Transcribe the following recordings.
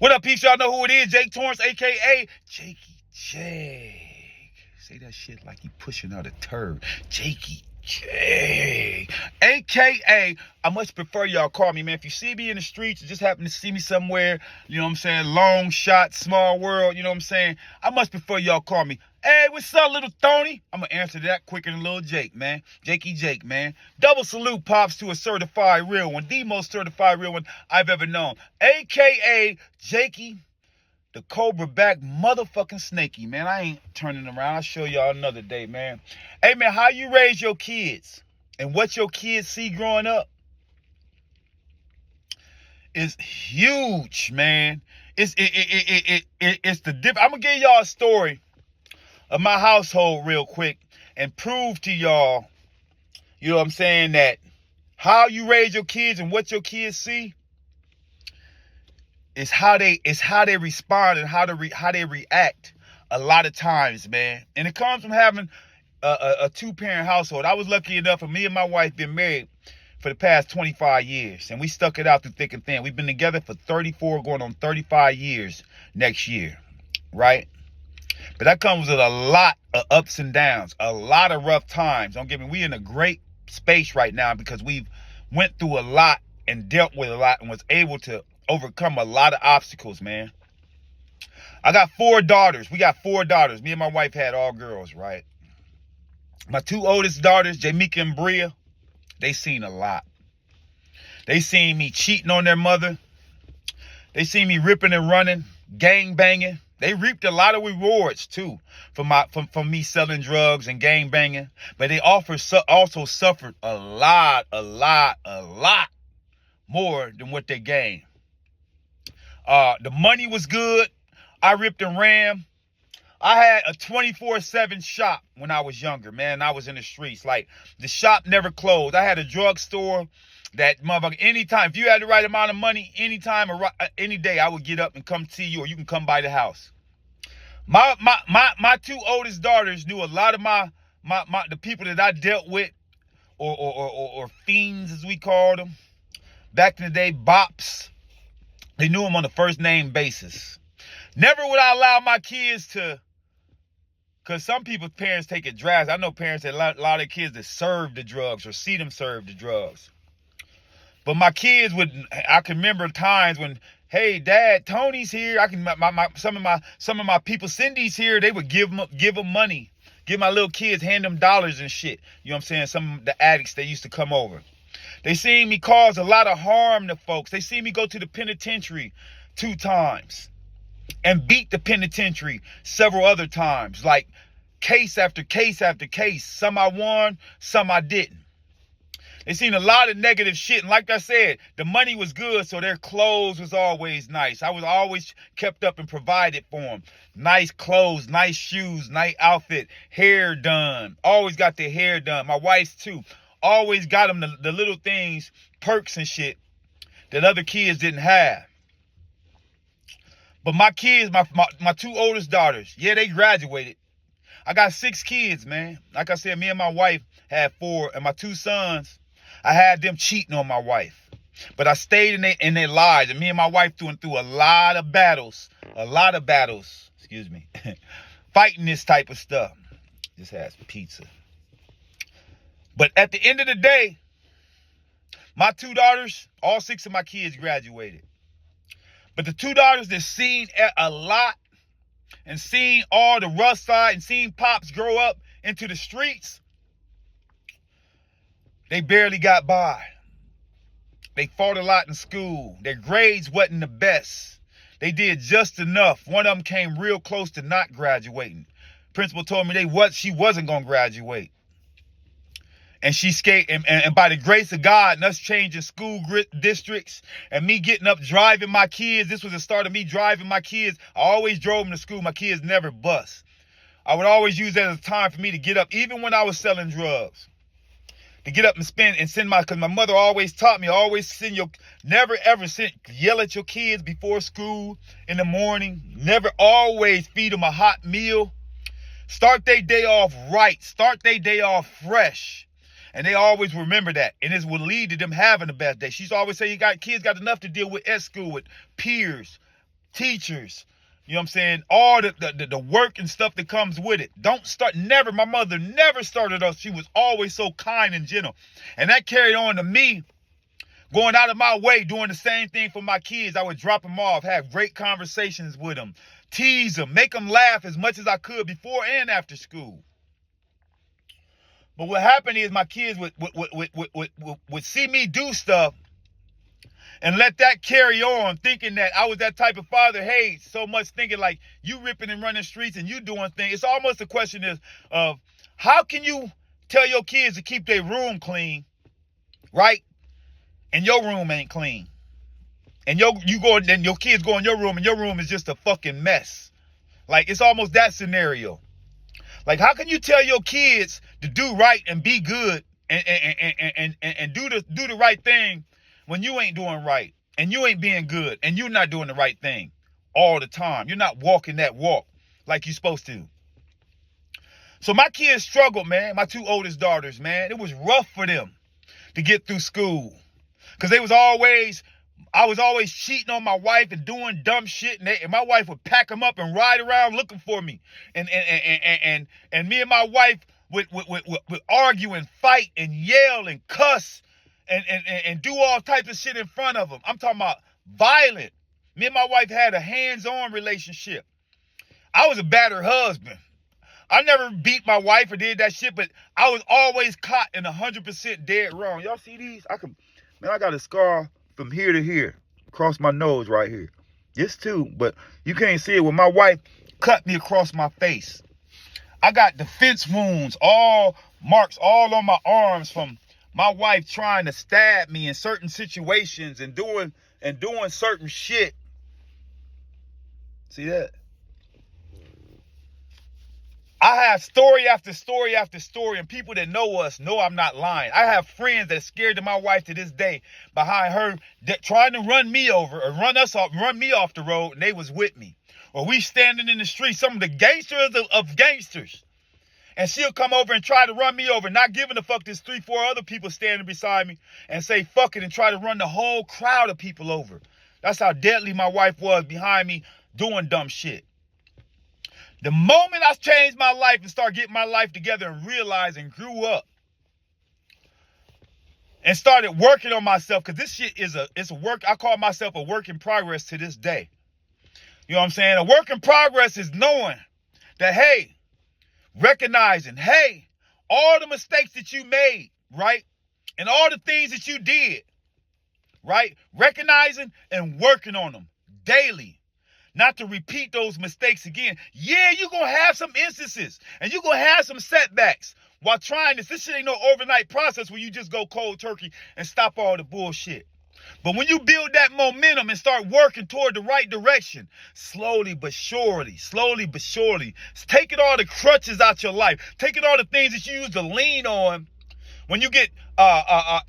What up, peeps? Y'all know who it is. Jake Torrance, a.k.a. Jakey Jake. Say that shit like you pushing out a turd. Jakey Jake. A.k.a. I much prefer y'all call me, man. If you see me in the streets, you just happen to see me somewhere, you know what I'm saying, long shot, small world, you know what I'm saying, I much prefer y'all call me, hey, what's up, little Tony? I'm going to answer that quicker than little Jake, man. Jakey Jake, man. Double salute pops to a certified real one. The most certified real one I've ever known. A.K.A. Jakey, the Cobra back motherfucking snaky, man. I ain't turning around. I'll show y'all another day, man. Hey, man, how you raise your kids and what your kids see growing up is huge, man. It's the difference. I'm going to give y'all a story of my household real quick and prove to y'all, you know what I'm saying, that how you raise your kids and what your kids see is how they respond and how they react a lot of times, man. And it comes from having a two-parent household. I was lucky enough for me and my wife been married for the past 25 years, and we stuck it out through thick and thin. We've been together for 34 going on 35 years next year, right? But that comes with a lot of ups and downs, a lot of rough times. Don't get me, we in a great space right now because we've went through a lot and dealt with a lot and was able to overcome a lot of obstacles, man. I got 4 daughters. We got 4 daughters. Me and my wife had all girls, right? My 2 oldest daughters, Jamaica and Bria, they seen a lot. They seen me cheating on their mother. They seen me ripping and running, gang banging. They reaped a lot of rewards too from me selling drugs and gang banging. But they also suffered a lot more than what they gained. The money was good. I ripped and ran. I had a 24/7 shop when I was younger, man. I was in the streets. Like, the shop never closed. I had a drugstore that motherfucker, anytime, if you had the right amount of money, anytime, any day, I would get up and come see you, or you can come by the house. My 2 oldest daughters knew a lot of the people that I dealt with, or fiends as we called them. Back in the day, bops. They knew them on the first name basis. Never would I allow my kids to, because some people's parents take it drastic. I know parents that allow their kids to serve the drugs or see them serve the drugs. But my kids I can remember times when, hey, Dad, Tony's here. Some of my people, Cindy's here. They would give them money, give my little kids, hand them dollars and shit. You know what I'm saying? Some of the addicts that used to come over. They seen me cause a lot of harm to folks. They seen me go to the penitentiary 2 times and beat the penitentiary several other times, like case after case after case. Some I won, some I didn't. They seen a lot of negative shit, and like I said, the money was good, so their clothes was always nice. I was always kept up and provided for them. Nice clothes, nice shoes, nice outfit, hair done. Always got their hair done. My wife's too. Always got them the little things, perks and shit that other kids didn't have. But my kids, my 2 oldest daughters, yeah, they graduated. I got 6 kids, man. Like I said, me and my wife had 4, and my 2 sons, I had them cheating on my wife. But I stayed in their lives, and me and my wife through a lot of battles, excuse me, fighting this type of stuff. Just has pizza. But at the end of the day, my 2 daughters, all 6 of my kids graduated. But the 2 daughters that seen a lot and seen all the rough side and seen pops grow up into the streets, they barely got by. They fought a lot in school. Their grades wasn't the best. They did just enough. One of them came real close to not graduating. Principal told me she wasn't going to graduate. And she and by the grace of God and us changing school districts and me getting up driving my kids, this was the start of me driving my kids. I always drove them to school. My kids never bust. I would always use that as a time for me to get up, even when I was selling drugs, to get up and because my mother always taught me, never ever yell at your kids before school in the morning. Never always feed them a hot meal. Start their day off right. Start their day off fresh. And they always remember that. And it will lead to them having the best day. She's always saying kids got enough to deal with at school, with peers, teachers, you know what I'm saying, all the work and stuff that comes with it. My mother never started us. She was always so kind and gentle. And that carried on to me going out of my way, doing the same thing for my kids. I would drop them off, have great conversations with them, tease them, make them laugh as much as I could before and after school. But what happened is my kids would see me do stuff and let that carry on, thinking that I was that type of father. Hey, so much thinking like you ripping and running streets and you doing things. It's almost a question of how can you tell your kids to keep their room clean, right? And your room ain't clean. And your kids go in your room and your room is just a fucking mess. Like, it's almost that scenario. Like, how can you tell your kids to do right and be good and do the right thing when you ain't doing right and you ain't being good and you're not doing the right thing all the time? You're not walking that walk like you're supposed to. So my kids struggled, man. My two oldest daughters, man. It was rough for them to get through school because I was always cheating on my wife and doing dumb shit, and my wife would pack them up and ride around looking for me, and me and my wife would argue and fight and yell and cuss and do all types of shit in front of them. I'm talking about violent. Me and my wife had a hands-on relationship. I was a battered husband. I never beat my wife or did that shit, but I was always caught in 100% dead wrong. Y'all see these? I got a scar from here to here, across my nose right here. This too, but you can't see it. When my wife cut me across my face, I got defense wounds, all marks all on my arms from my wife trying to stab me in certain situations and doing certain shit. See that? I have story after story after story, and people that know us know I'm not lying. I have friends that are scared of my wife to this day behind her trying to run me over or run me off the road, and they was with me. Or we standing in the street, some of the gangsters of gangsters, and she'll come over and try to run me over, not giving a fuck. There's 3-4 other people standing beside me and say fuck it and try to run the whole crowd of people over. That's how deadly my wife was behind me doing dumb shit. The moment I changed my life and started getting my life together and realized and grew up and started working on myself, because this shit it's a work. I call myself a work in progress to this day. You know what I'm saying? A work in progress is knowing that, hey, recognizing, hey, all the mistakes that you made, right? And all the things that you did, right? Recognizing and working on them daily. Not to repeat those mistakes again. Yeah, you're going to have some instances and you're going to have some setbacks while trying this. This shit ain't no overnight process where you just go cold turkey and stop all the bullshit. But when you build that momentum and start working toward the right direction, slowly but surely, taking all the crutches out your life, taking all the things that you used to lean on when you get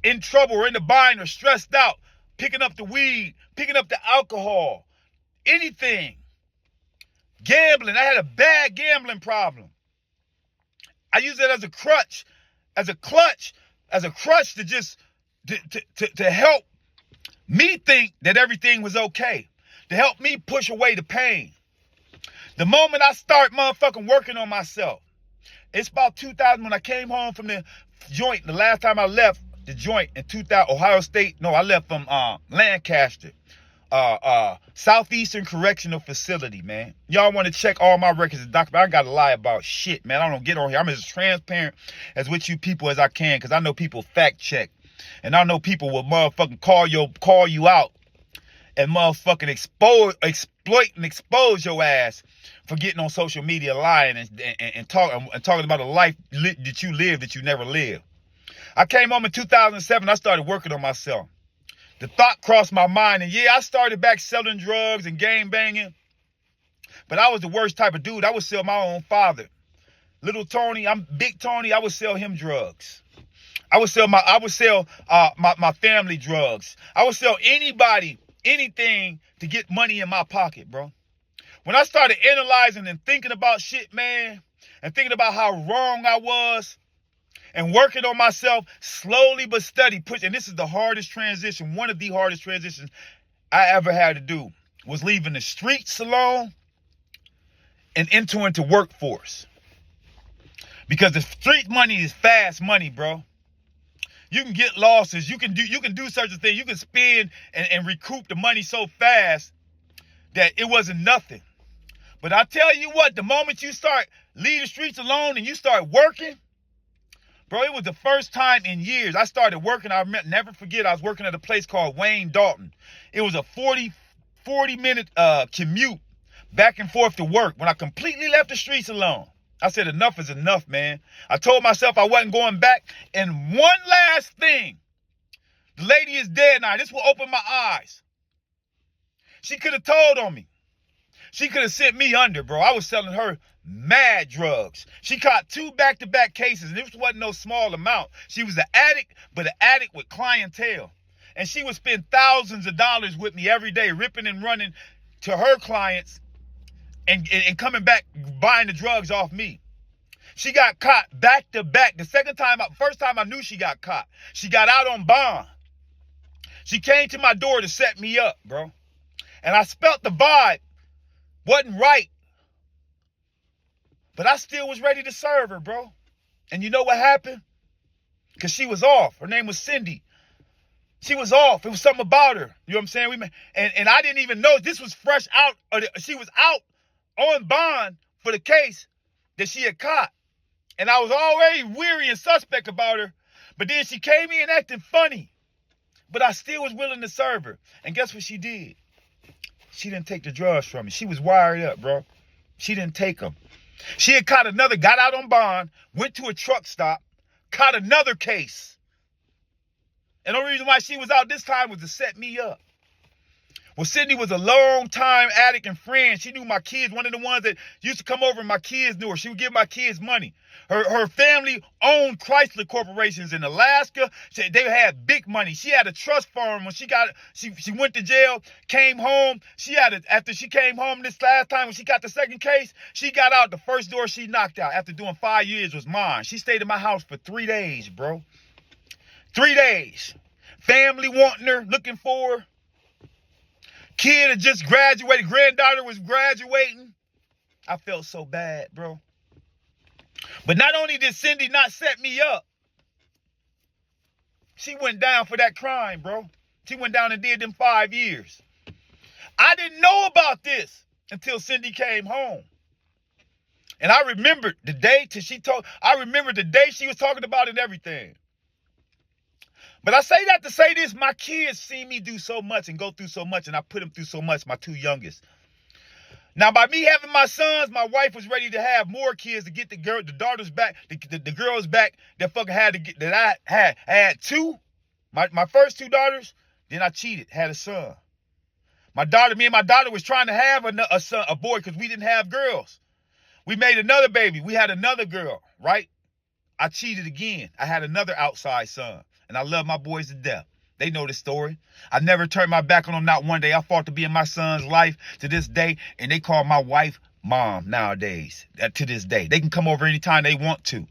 in trouble or in the bind or stressed out, picking up the weed, picking up the alcohol, anything. Gambling. I had a bad gambling problem. I used it as a crutch, as a clutch to just to help me think that everything was okay, to help me push away the pain. The moment I start motherfucking working on myself, it's about 2000 when I came home from the joint. The last time I left the joint in 2000, Ohio State. No, I left from Lancaster. Southeastern Correctional Facility, man. Y'all want to check all my records and documents. I gotta lie about shit, man. I don't get on here. I'm as transparent as with you people as I can, because I know people fact check. And I know people will motherfucking call you out and motherfucking exploit and expose your ass for getting on social media lying and talking about a life that you live that you never lived. I came home in 2007. I started working on myself. The thought crossed my mind, and yeah, I started back selling drugs and gang banging, but I was the worst type of dude. I would sell my own father. Little Tony, I'm Big Tony, I would sell him drugs. I would sell my family drugs. I would sell anybody, anything to get money in my pocket, bro. When I started analyzing and thinking about shit, man, and thinking about how wrong I was, and working on myself slowly but steady, and this is the hardest transition, one of the hardest transitions I ever had to do. was leaving the streets alone and entering into workforce. Because the street money is fast money, bro. You can get losses. You can do such a thing. You can spend and recoup the money so fast that it wasn't nothing. But I tell you what, the moment you start leaving the streets alone and you start working, bro, it was the first time in years I started working. I never forget, I was working at a place called Wayne Dalton. It was a 40-minute commute back and forth to work when I completely left the streets alone. I said, enough is enough, man. I told myself I wasn't going back. And one last thing. The lady is dead now. This will open my eyes. She could have told on me. She could have sent me under, bro. I was selling her mad drugs. She caught 2 back-to-back cases, and this wasn't no small amount. She was an addict, but an addict with clientele. And she would spend thousands of dollars with me every day, ripping and running to her clients and coming back, buying the drugs off me. She got caught back-to-back. First time I knew she got caught. She got out on bond. She came to my door to set me up, bro. And I felt the vibe wasn't right. But I still was ready to serve her, bro. And you know what happened? Because she was off. Her name was Cindy. She was off. It was something about her. You know what I'm saying? And I didn't even know this was fresh out. She was out on bond for the case that she had caught. And I was already weary and suspect about her. But then she came in acting funny. But I still was willing to serve her. And guess what she did? She didn't take the drugs from me. She was wired up, bro. She didn't take them. She had got out on bond, went to a truck stop, caught another case. And the only reason why she was out this time was to set me up. Well, Cindy was a long-time addict and friend. She knew my kids, one of the ones that used to come over and my kids knew her. She would give my kids money. Her family owned Chrysler corporations in Alaska. They had big money. She had a trust fund when she went to jail, came home. After she came home this last time when she got the second case, she got out. The first door she knocked out after doing 5 years was mine. She stayed in my house for 3 days, bro. 3 days. Family wanting her, looking for her. Kid had just graduated. Granddaughter was graduating. I felt so bad, bro. But not only did Cindy not set me up, she went down for that crime, bro. She went down and did them 5 years. I didn't know about this until Cindy came home. And I remembered the day she was talking about it and everything. But I say that to say this, my kids see me do so much and go through so much, and I put them through so much, my 2 youngest. Now, by me having my sons, my wife was ready to have more kids to get the daughters back, the girls back that fucking had to get, that I had. I had 2, my first 2 daughters, then I cheated, had a son. Me and my daughter was trying to have a boy because we didn't have girls. We made another baby. We had another girl, right? I cheated again. I had another outside son. And I love my boys to death. They know the story. I never turned my back on them, not one day. I fought to be in my son's life to this day. And they call my wife mom nowadays, to this day. They can come over anytime they want to.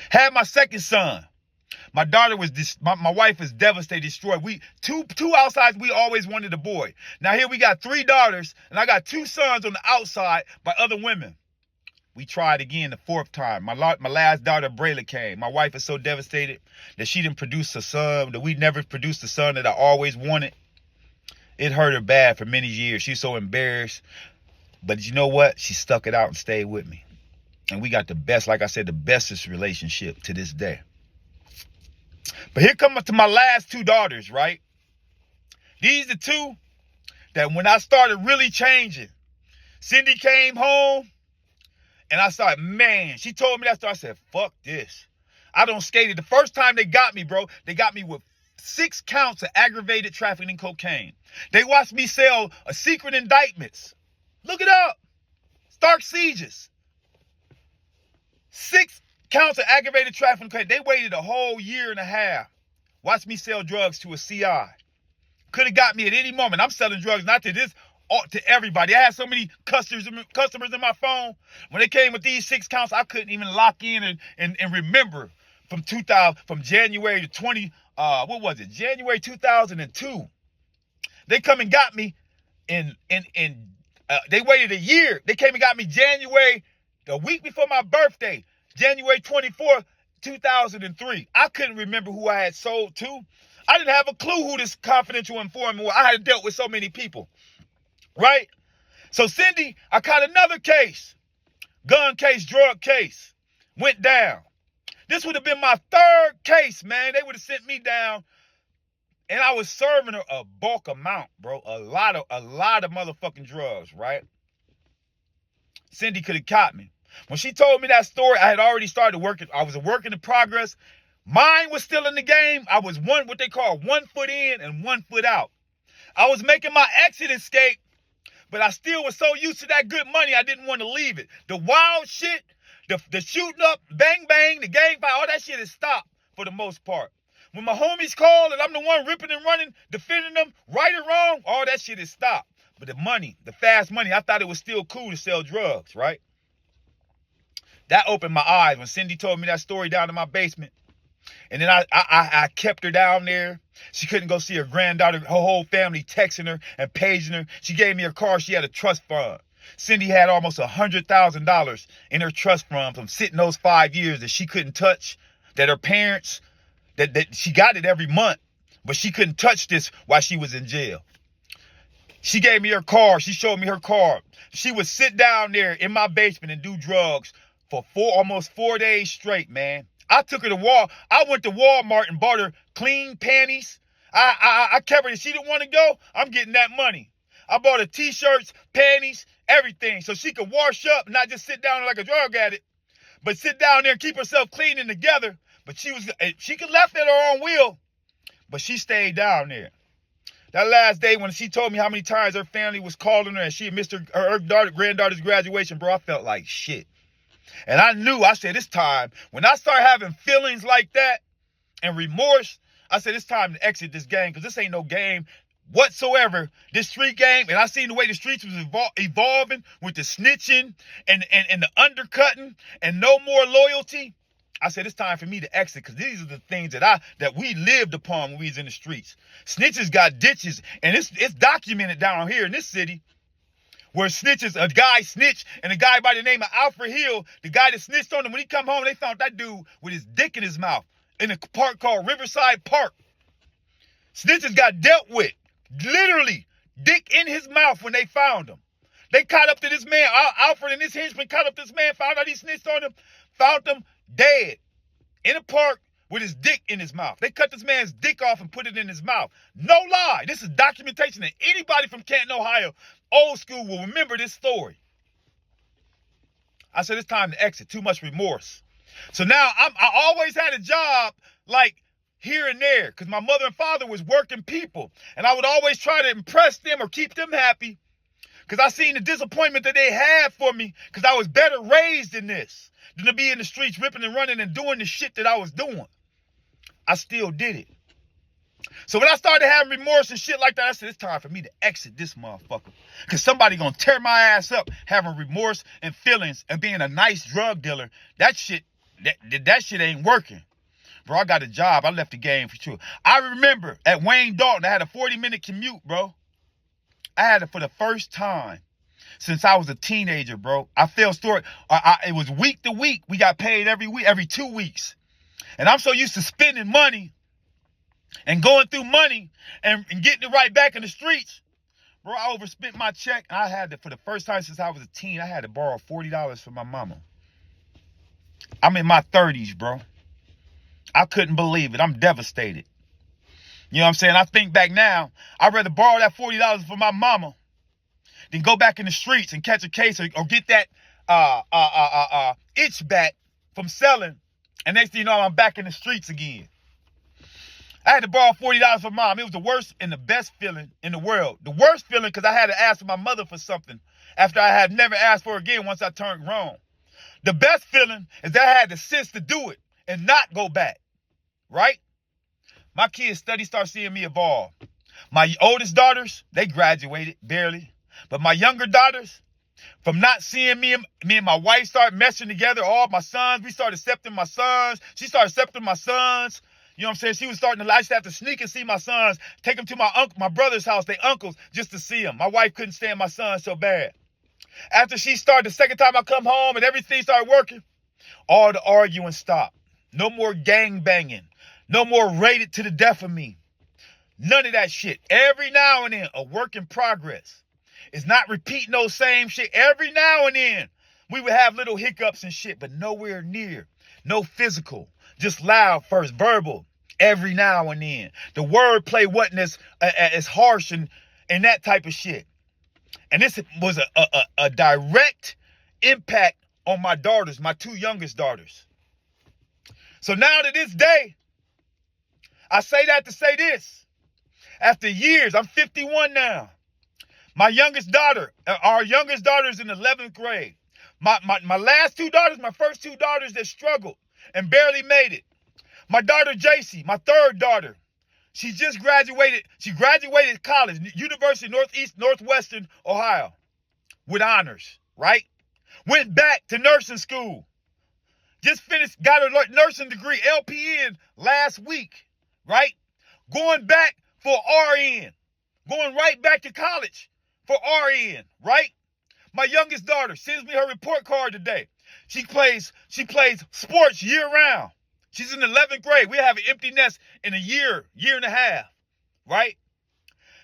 Had my second son. My daughter was, my wife was devastated, destroyed. Two outsides, we always wanted a boy. Now here we got 3 daughters, and I got 2 sons on the outside by other women. We tried again the 4th time. My last daughter, Brayla, came. My wife is so devastated that she didn't produce a son, that we never produced the son that I always wanted. It hurt her bad for many years. She's so embarrassed. But you know what? She stuck it out and stayed with me. And we got the best, like I said, the bestest relationship to this day. But here come to my last 2 daughters, right? These are 2 that when I started really changing, Cindy came home. And I started, man, she told me that story. I said, fuck this. I don't skate it. The first time they got me, bro, they got me with 6 counts of aggravated trafficking cocaine. They watched me sell secret indictments. Look it up. Stark Sieges. 6 counts of aggravated trafficking cocaine. They waited a whole 1.5 years. Watched me sell drugs to a CI. Could have got me at any moment. I'm selling drugs, not to this, to everybody. I had so many customers in my phone. When they came with these 6 counts, I couldn't even lock in and remember from January to January 2002. They come and got me they waited a year. They came and got me January, the week before my birthday, January 24th, 2003. I couldn't remember who I had sold to. I didn't have a clue who this confidential informant was. I had dealt with so many people, right? So Cindy, I caught another case, gun case, drug case, went down. This would have been my third case, man. They would have sent me down, and I was serving her a bulk amount, bro. A lot of motherfucking drugs, right? Cindy could have caught me. When she told me that story, I had already started working. I was a work in progress. Mine was still in the game. I was what they call 1 foot in and 1 foot out. I was making my exit escape, but I still was so used to that good money, I didn't want to leave it. The wild shit, the shooting up, bang, bang, the gang fight, all that shit has stopped for the most part. When my homies call and I'm the one ripping and running, defending them, right or wrong, all that shit has stopped. But the money, the fast money, I thought it was still cool to sell drugs, right? That opened my eyes when Cindy told me that story down in my basement. And then I kept her down there. She couldn't go see her granddaughter, her whole family texting her and paging her. She gave me her car. She had a trust fund. Cindy had almost $100,000 in her trust fund from sitting those 5 years that she couldn't touch, that her parents, that she got it every month, but she couldn't touch this while she was in jail. She gave me her car. She showed me her car. She would sit down there in my basement and do drugs for almost 4 days straight, man. I took her to I went to Walmart and bought her clean panties. I kept her, and she didn't want to go. I'm getting that money. I bought her t-shirts, panties, everything, so she could wash up and not just sit down like a drug addict, but sit down there and keep herself clean and together. But she could left at her own will, but she stayed down there. That last day when she told me how many times her family was calling her and she had missed her granddaughter's graduation, bro, I felt like shit. And I said, it's time. When I start having feelings like that and remorse, I said, it's time to exit this game, because this ain't no game whatsoever. This street game, and I seen the way the streets was evolving with the snitching and the undercutting and no more loyalty. I said, it's time for me to exit, because these are the things that we lived upon when we was in the streets. Snitches got ditches, and it's documented down here in this city, where a guy snitched, and a guy by the name of Alfred Hill, the guy that snitched on him, when he come home, they found that dude with his dick in his mouth in a park called Riverside Park. Snitches got dealt with, literally, dick in his mouth when they found him. They caught up to this man, Alfred and his henchman caught up to this man, found out he snitched on him, found him dead in a park with his dick in his mouth. They cut this man's dick off and put it in his mouth. No lie. This is documentation, and anybody from Canton, Ohio, old school, will remember this story. I said, it's time to exit. Too much remorse. So now I always had a job like here and there, because my mother and father was working people, and I would always try to impress them or keep them happy, because I seen the disappointment that they had for me, because I was better raised in this than to be in the streets ripping and running and doing the shit that I was doing. I still did it. So when I started having remorse and shit like that, I said, it's time for me to exit this motherfucker, because somebody gonna tear my ass up having remorse and feelings and being a nice drug dealer. That shit ain't working. Bro, I got a job. I left the game for sure. I remember at Wayne Dalton, I had a 40-minute commute, bro. I had it for the first time since I was a teenager, bro. I fell short. It was week to week. We got paid every week, every 2 weeks. And I'm so used to spending money and going through money and getting it right back in the streets. Bro, I overspent my check. I had to, for the first time since I was a teen, I had to borrow $40 from my mama. I'm in my 30s, bro. I couldn't believe it. I'm devastated. You know what I'm saying? I think back now, I'd rather borrow that $40 from my mama than go back in the streets and catch a case or get that itch back from selling. And next thing you know, I'm back in the streets again. I had to borrow $40 from mom. It was the worst and the best feeling in the world. The worst feeling because I had to ask my mother for something after I had never asked for it again once I turned grown. The best feeling is that I had the sense to do it and not go back, right? My kids start seeing me evolve. My oldest daughters, they graduated barely. But my younger daughters, from not seeing me and my wife start meshing together, all my sons, we started accepting my sons. She started accepting my sons. You know what I'm saying? She was starting to, I used to have to sneak and see my sons, take them to my brother's house, their uncles, just to see them. My wife couldn't stand my son so bad. After she started, the second time I come home and everything started working, all the arguing stopped. No more gang banging. No more rated to the death of me. None of that shit. Every now and then, a work in progress. It's not repeating those same shit. Every now and then, we would have little hiccups and shit, but nowhere near. No physical. Just loud first, verbal. Every now and then. The wordplay wasn't as harsh and that type of shit. And this was a direct impact on my daughters, my two youngest daughters. So now to this day, I say that to say this. After years, I'm 51 now. My youngest daughter, our youngest daughter is in 11th grade. My last two daughters, my first two daughters that struggled and barely made it. My daughter, JC, my third daughter, she just graduated. She graduated college, University of Northwestern Ohio, with honors, right? Went back to nursing school. Just finished, got her nursing degree, LPN, last week, right? Going back for RN. Going right back to college for RN, right? My youngest daughter sends me her report card today. She plays sports year round. She's in 11th grade. We have an empty nest in a year and a half, right?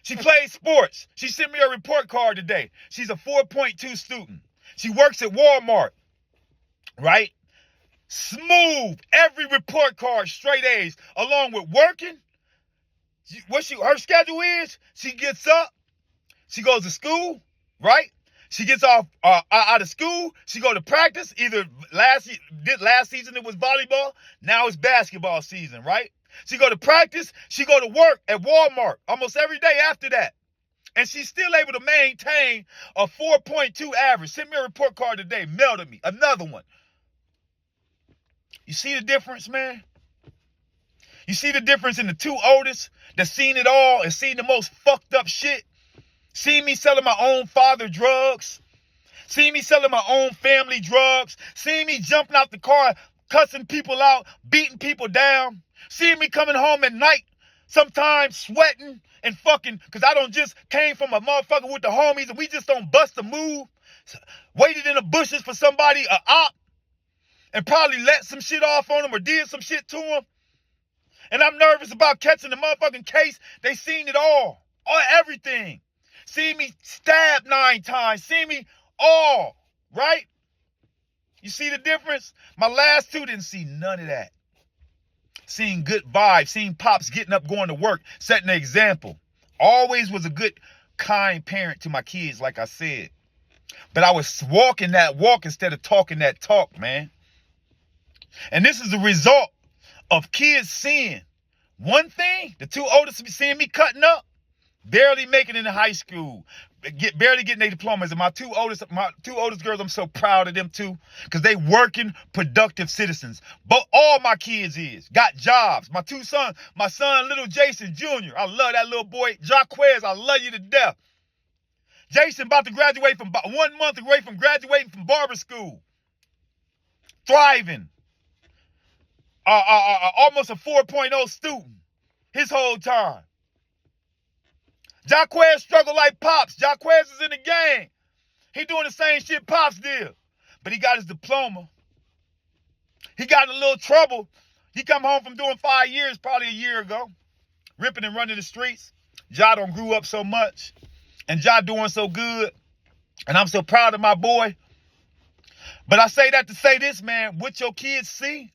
She plays sports. She sent me her report card today. She's a 4.2 student. She works at Walmart, right? Smooth. Every report card, straight A's, along with working. Her schedule is, she gets up, she goes to school, right? She gets off out of school. She go to practice. Either last season it was volleyball. Now it's basketball season, right? She go to practice. She go to work at Walmart almost every day after that. And she's still able to maintain a 4.2 average. Send me a report card today. Mail to me. Another one. You see the difference, man? You see the difference in the two oldest that seen it all and seen the most fucked up shit? See me selling my own father drugs. See me selling my own family drugs. See me jumping out the car, cussing people out, beating people down. See me coming home at night, sometimes sweating and fucking, because I don't just came from a motherfucker with the homies and we just don't bust a move. Waited in the bushes for somebody, a op, and probably let some shit off on them or did some shit to them. And I'm nervous about catching the motherfucking case. They seen it all everything. See me stabbed 9 times. See me all, right? You see the difference? My last two didn't see none of that. Seeing good vibes, seeing pops getting up, going to work, setting an example. Always was a good, kind parent to my kids, like I said. But I was walking that walk instead of talking that talk, man. And this is the result of kids seeing one thing, the two oldest seeing me cutting up, barely making it in high school, barely getting their diplomas. And my two oldest girls, I'm so proud of them too, because they working productive citizens. But all my kids got jobs. My two sons, my son, little Jason Jr., I love that little boy. Jaquez, I love you to death. Jason about to graduate from 1 month away from graduating from barber school. Thriving. Almost a 4.0 student his whole time. Jaquez struggled like Pops. Jaquez is in the game. He doing the same shit Pops did. But he got his diploma. He got in a little trouble. He come home from doing 5 years, probably a year ago. Ripping and running the streets. Ja don't grew up so much. And Ja doing so good. And I'm so proud of my boy. But I say that to say this, man. What your kids see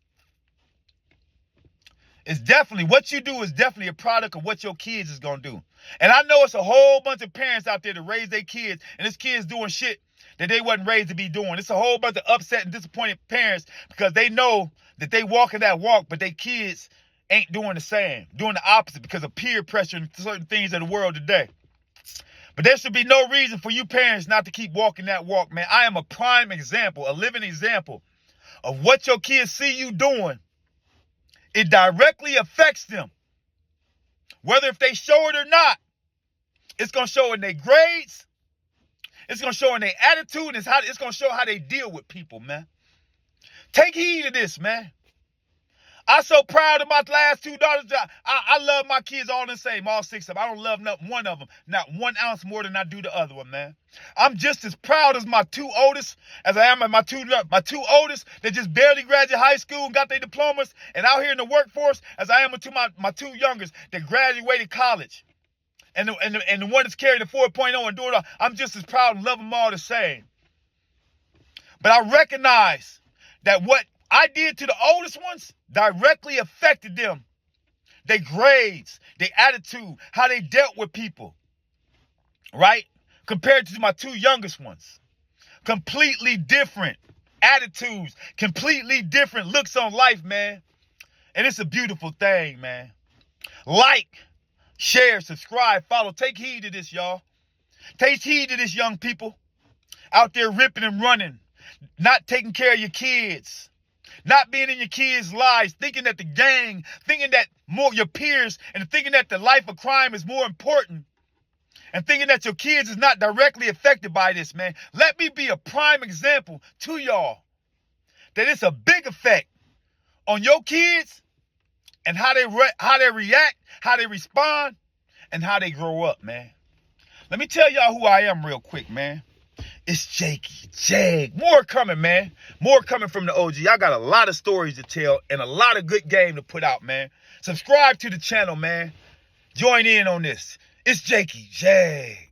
is definitely, what you do is definitely a product of what your kids is going to do. And I know it's a whole bunch of parents out there to raise their kids, and this kid's doing shit that they wasn't raised to be doing. It's a whole bunch of upset and disappointed parents because they know that they walking that walk, but their kids ain't doing the same, doing the opposite because of peer pressure and certain things in the world today. But there should be no reason for you parents not to keep walking that walk, man. I am a prime example, a living example of what your kids see you doing. It directly affects them. Whether if they show it or not, it's going to show in their grades. It's going to show in their attitude. It's going to show how they deal with people, man. Take heed of this, man. I'm so proud of my last two daughters. I love my kids all the same, all six of them. I don't love not one of them, not 1 ounce more than I do the other one, man. I'm just as proud as my two oldest as I am of my two oldest that just barely graduated high school and got their diplomas and out here in the workforce as I am with my two youngest that graduated college. And the one that's carrying the 4.0 and doing it all. I'm just as proud and love them all the same. But I recognize that what I did to the oldest ones directly affected them. Their grades, their attitude, how they dealt with people. Right? Compared to my two youngest ones. Completely different attitudes. Completely different looks on life, man. And it's a beautiful thing, man. Like, share, subscribe, follow. Take heed to this, y'all. Take heed to this, young people. Out there ripping and running. Not taking care of your kids. Not being in your kids' lives, thinking that the gang, thinking that more your peers, and thinking that the life of crime is more important. And thinking that your kids is not directly affected by this, man. Let me be a prime example to y'all. That it's a big effect on your kids and how they react, how they respond, and how they grow up, man. Let me tell y'all who I am real quick, man. It's Jakey Jag. More coming, man. More coming from the OG. I got a lot of stories to tell and a lot of good game to put out, man. Subscribe to the channel, man. Join in on this. It's Jakey Jag.